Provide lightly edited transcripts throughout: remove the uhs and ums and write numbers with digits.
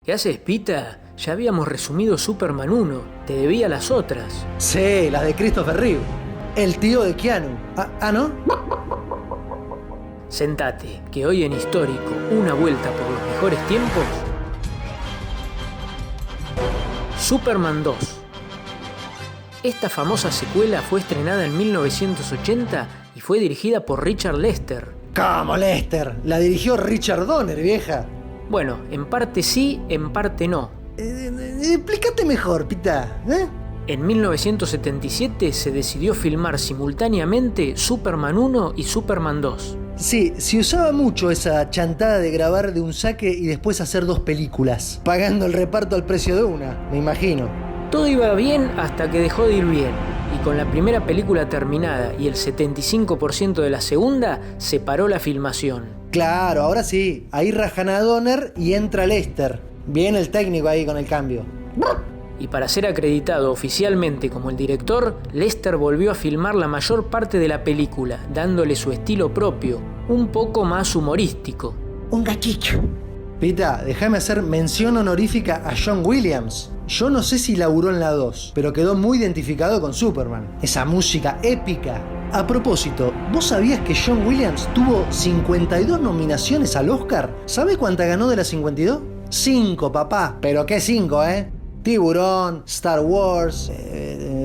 ¿Qué haces, Pita? Ya habíamos resumido Superman 1. Te debía las otras. Sí, las de Christopher Reeve. El tío de Keanu. ¿No? Sentate, que hoy en Histórico, una vuelta por los mejores tiempos. Superman 2. Esta famosa secuela fue estrenada en 1980 y fue dirigida por Richard Lester. ¿Cómo Lester? La dirigió Richard Donner, vieja. Bueno, en parte sí, en parte no. Explícate mejor, Pita. En 1977 se decidió filmar simultáneamente Superman 1 y Superman 2. Sí, se usaba mucho esa chantada de grabar de un saque y después hacer dos películas, pagando el reparto al precio de una, me imagino. Todo iba bien hasta que dejó de ir bien, y con la primera película terminada y el 75% de la segunda, se paró la filmación. Claro, ahora sí, ahí rajan a Donner y entra Lester. Bien el técnico ahí con el cambio. Y para ser acreditado oficialmente como el director, Lester volvió a filmar la mayor parte de la película, dándole su estilo propio, un poco más humorístico. Un gachicho. Pita, déjame hacer mención honorífica a John Williams. Yo no sé si laburó en la 2, pero quedó muy identificado con Superman. Esa música épica. A propósito, ¿vos sabías que John Williams tuvo 52 nominaciones al Oscar? ¿Sabe cuánta ganó de las 52? 5, papá. Pero qué 5, Tiburón, Star Wars,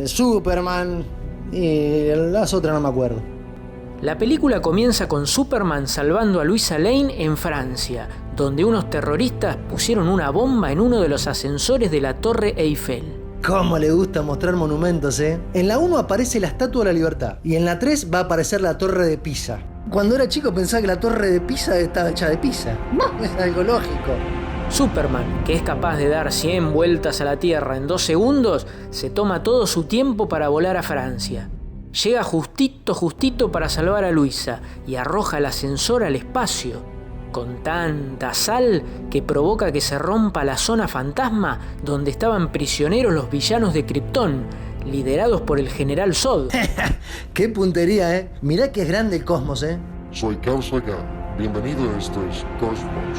Superman y las otras no me acuerdo. La película comienza con Superman salvando a Luisa Lane en Francia, donde unos terroristas pusieron una bomba en uno de los ascensores de la Torre Eiffel. ¿Cómo le gusta mostrar monumentos, En la 1 aparece la Estatua de la Libertad y en la 3 va a aparecer la Torre de Pisa. Cuando era chico pensaba que la Torre de Pisa estaba hecha de pizza. No, es algo lógico. Superman, que es capaz de dar 100 vueltas a la Tierra en 2 segundos, se toma todo su tiempo para volar a Francia. Llega justito para salvar a Luisa y arroja el ascensor al espacio, con tanta sal que provoca que se rompa la zona fantasma donde estaban prisioneros los villanos de Krypton, liderados por el General Zod. ¡Qué puntería, Mirá que es grande el cosmos, Soy Carl Sagan. Bienvenido a Esto es Cosmos.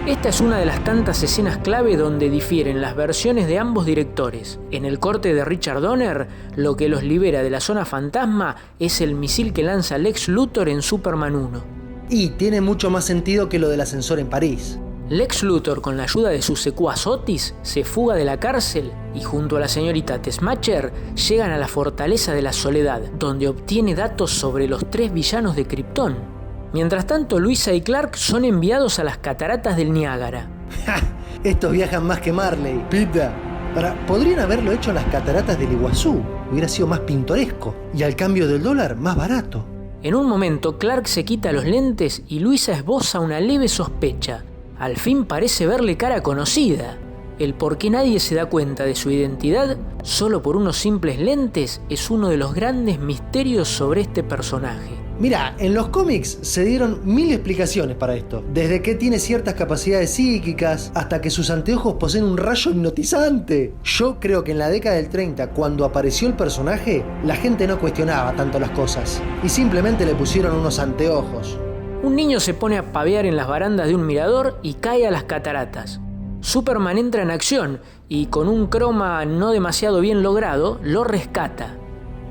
Esta es una de las tantas escenas clave donde difieren las versiones de ambos directores. En el corte de Richard Donner, lo que los libera de la zona fantasma es el misil que lanza Lex Luthor en Superman 1. Y tiene mucho más sentido que lo del ascensor en París. Lex Luthor, con la ayuda de su secuaz Otis, se fuga de la cárcel y junto a la señorita Tessmacher llegan a la Fortaleza de la Soledad, donde obtiene datos sobre los 3 villanos de Krypton. Mientras tanto, Luisa y Clark son enviados a las cataratas del Niágara. Estos viajan más que Marley. Pita. Podrían haberlo hecho en las cataratas del Iguazú. Hubiera sido más pintoresco. Y al cambio del dólar, más barato. En un momento, Clark se quita los lentes y Luisa esboza una leve sospecha. Al fin parece verle cara conocida. El por qué nadie se da cuenta de su identidad solo por unos simples lentes es uno de los grandes misterios sobre este personaje. Mira, en los cómics se dieron 1000 explicaciones para esto. Desde que tiene ciertas capacidades psíquicas hasta que sus anteojos poseen un rayo hipnotizante. Yo creo que en la década del 30, cuando apareció el personaje, la gente no cuestionaba tanto las cosas y simplemente le pusieron unos anteojos. Un niño se pone a pavear en las barandas de un mirador y cae a las cataratas. Superman entra en acción y con un croma no demasiado bien logrado, lo rescata.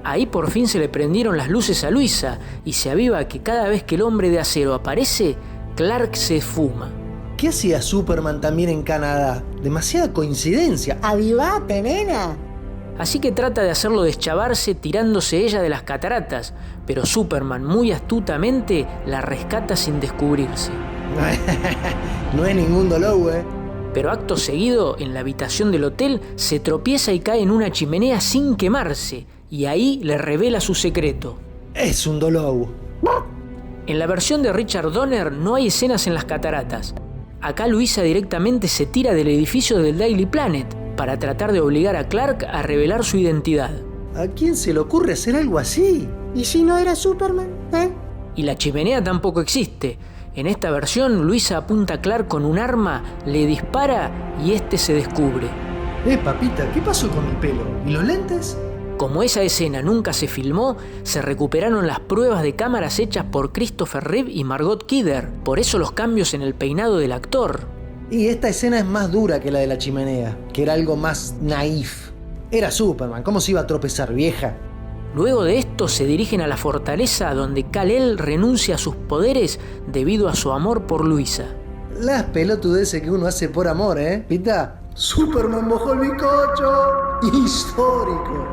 Ahí por fin se le prendieron las luces a Luisa y se aviva que cada vez que el hombre de acero aparece, Clark se esfuma. ¿Qué hacía Superman también en Canadá? Demasiada coincidencia. ¡Avivate, nena! Así que trata de hacerlo deschavarse tirándose ella de las cataratas, pero Superman muy astutamente la rescata sin descubrirse. No es ningún dolor, Pero acto seguido, en la habitación del hotel, se tropieza y cae en una chimenea sin quemarse, y ahí le revela su secreto. Es un dolor. En la versión de Richard Donner no hay escenas en las cataratas. Acá Luisa directamente se tira del edificio del Daily Planet para tratar de obligar a Clark a revelar su identidad. ¿A quién se le ocurre hacer algo así? ¿Y si no era Superman? Y la chimenea tampoco existe. En esta versión, Luisa apunta a Clark con un arma, le dispara y este se descubre. Papita, ¿qué pasó con mi pelo? ¿Y los lentes? Como esa escena nunca se filmó, se recuperaron las pruebas de cámaras hechas por Christopher Reeve y Margot Kidder. Por eso los cambios en el peinado del actor. Y esta escena es más dura que la de la chimenea, que era algo más naif. Era Superman, ¿cómo se iba a tropezar, vieja? Luego de esto se dirigen a la fortaleza donde Kal-El renuncia a sus poderes debido a su amor por Luisa. Las pelotudeces que uno hace por amor, Pita. Superman mojó el bizcocho. Histórico.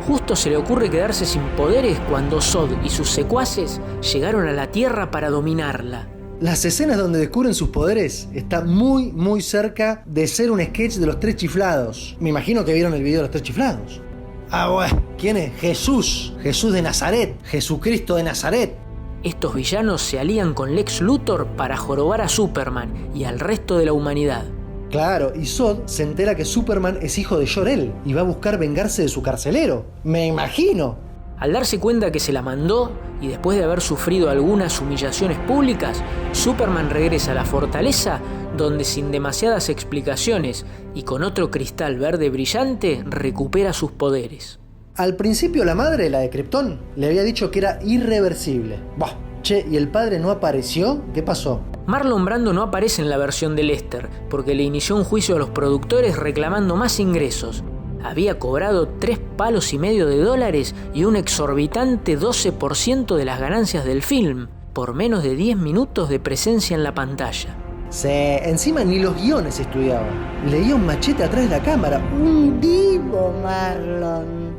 Justo se le ocurre quedarse sin poderes cuando Zod y sus secuaces llegaron a la Tierra para dominarla. Las escenas donde descubren sus poderes están muy cerca de ser un sketch de los Tres Chiflados. Me imagino que vieron el video de los Tres Chiflados. Ah, bueno, ¿quién es? Jesús de Nazaret, Jesucristo de Nazaret. Estos villanos se alían con Lex Luthor para jorobar a Superman y al resto de la humanidad. Claro, y Zod se entera que Superman es hijo de Jor-El y va a buscar vengarse de su carcelero. Me imagino. Al darse cuenta que se la mandó y después de haber sufrido algunas humillaciones públicas, Superman regresa a la fortaleza donde sin demasiadas explicaciones y con otro cristal verde brillante recupera sus poderes. Al principio la madre, la de Krypton, le había dicho que era irreversible. Bah, che, ¿y el padre no apareció? ¿Qué pasó? Marlon Brando no aparece en la versión de Lester porque le inició un juicio a los productores reclamando más ingresos. Había cobrado $3,5 palos de dólares y un exorbitante 12% de las ganancias del film por menos de 10 minutos de presencia en la pantalla. Sí, encima ni los guiones estudiaba. Leía un machete atrás de la cámara. Un divo, Marlon.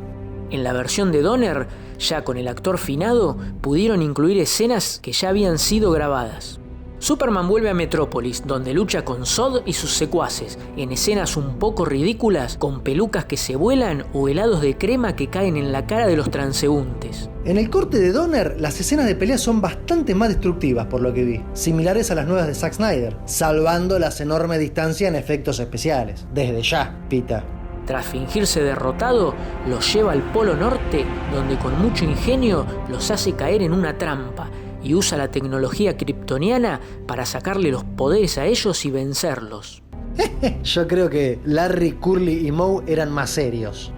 En la versión de Donner, ya con el actor finado, pudieron incluir escenas que ya habían sido grabadas. Superman vuelve a Metrópolis, donde lucha con Zod y sus secuaces, en escenas un poco ridículas, con pelucas que se vuelan o helados de crema que caen en la cara de los transeúntes. En el corte de Donner, las escenas de pelea son bastante más destructivas, por lo que vi, similares a las nuevas de Zack Snyder, salvando las enormes distancias en efectos especiales. Desde ya, Pita. Tras fingirse derrotado, los lleva al Polo Norte, donde con mucho ingenio los hace caer en una trampa y usa la tecnología kryptoniana para sacarle los poderes a ellos y vencerlos. Yo creo que Larry, Curly y Moe eran más serios.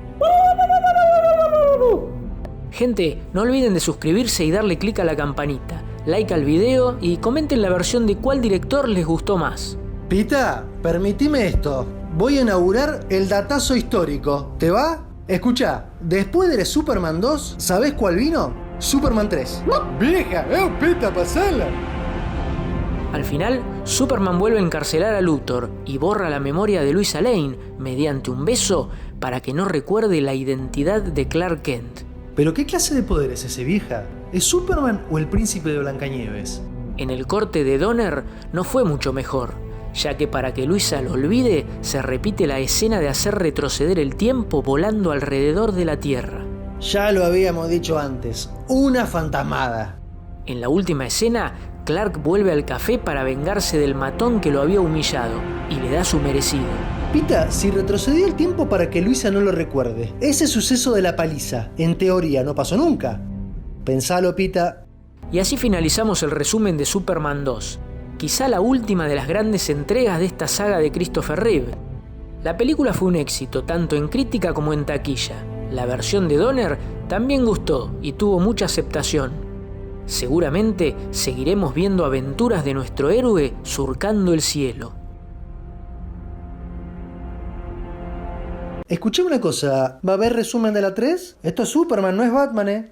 Gente, no olviden de suscribirse y darle clic a la campanita, like al video y comenten la versión de cuál director les gustó más. Pita, permitime esto. Voy a inaugurar el datazo histórico. ¿Te va? Escuchá, después de Superman 2, ¿sabés cuál vino? Superman 3. ¡Vieja! Pita, pasala! Al final, Superman vuelve a encarcelar a Luthor y borra la memoria de Lois Lane mediante un beso para que no recuerde la identidad de Clark Kent. ¿Pero qué clase de poder es ese, vieja? ¿Es Superman o el príncipe de Blancanieves? En el corte de Donner no fue mucho mejor, ya que para que Luisa lo olvide, se repite la escena de hacer retroceder el tiempo volando alrededor de la Tierra. Ya lo habíamos dicho antes, una fantasmada. En la última escena, Clark vuelve al café para vengarse del matón que lo había humillado y le da su merecido. Pita, si retrocedió el tiempo para que Luisa no lo recuerde, ese suceso de la paliza, en teoría, no pasó nunca. Pensalo, Pita. Y así finalizamos el resumen de Superman 2, quizá la última de las grandes entregas de esta saga de Christopher Reeve. La película fue un éxito tanto en crítica como en taquilla. La versión de Donner también gustó y tuvo mucha aceptación. Seguramente seguiremos viendo aventuras de nuestro héroe surcando el cielo. Escuché una cosa, ¿va a haber resumen de la 3? Esto es Superman, no es Batman,